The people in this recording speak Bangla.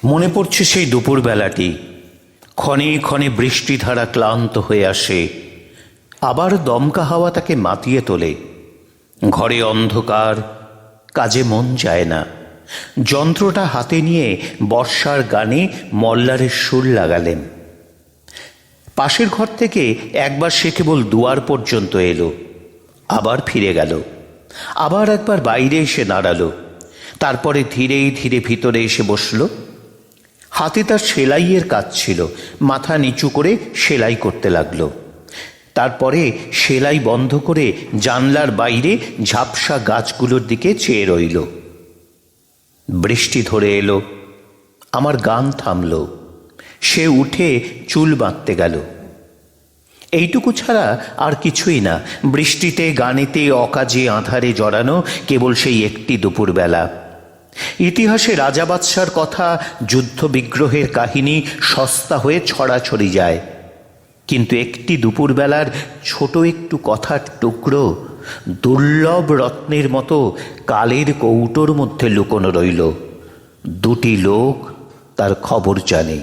মনে পড়ছে সেই দুপুরবেলাটি। ক্ষণে ক্ষণে বৃষ্টিধারা ক্লান্ত হয়ে আসে, আবার দমকা হাওয়া তাকে মাতিয়ে তোলে। ঘরে অন্ধকার, কাজে মন যায় না। যন্ত্রটা হাতে নিয়ে বর্ষার গানে মল্লারের সুর লাগালেন। পাশের ঘর থেকে একবার সে কেবল দুয়ার পর্যন্ত এলো, আবার ফিরে গেল। আবার একবার বাইরে এসে দাঁড়ালো, তারপরে ধীরে ধীরে ভিতরে এসে বসল। হাতে তার সেলাইয়ের কাজ ছিল, মাথা নিচু করে সেলাই করতে লাগলো। তারপরে সেলাই বন্ধ করে জানলার বাইরে ঝাপসা গাছগুলোর দিকে চেয়ে রইল। বৃষ্টি ধরে এলো, আমার গান থামল। সে উঠে চুল বাঁধতে গেল। এইটুকু ছাড়া আর কিছুই না। বৃষ্টিতে, গানেতে, অকাজে, আঁধারে জড়ানো কেবল সেই একটি দুপুরবেলা। ইতিহাসে রাজা বাদশার কথা, যুদ্ধ বিগ্রহের কাহিনী সস্তা হয়ে ছড়াছড়ি যায়, কিন্তু একটি দুপুরবেলার ছোট একটু কথার টুকরো দুর্লভ রত্নের মতো কালের কৌটোর মধ্যে লুকোনো রইল। দুটি লোক তার খবর জানে।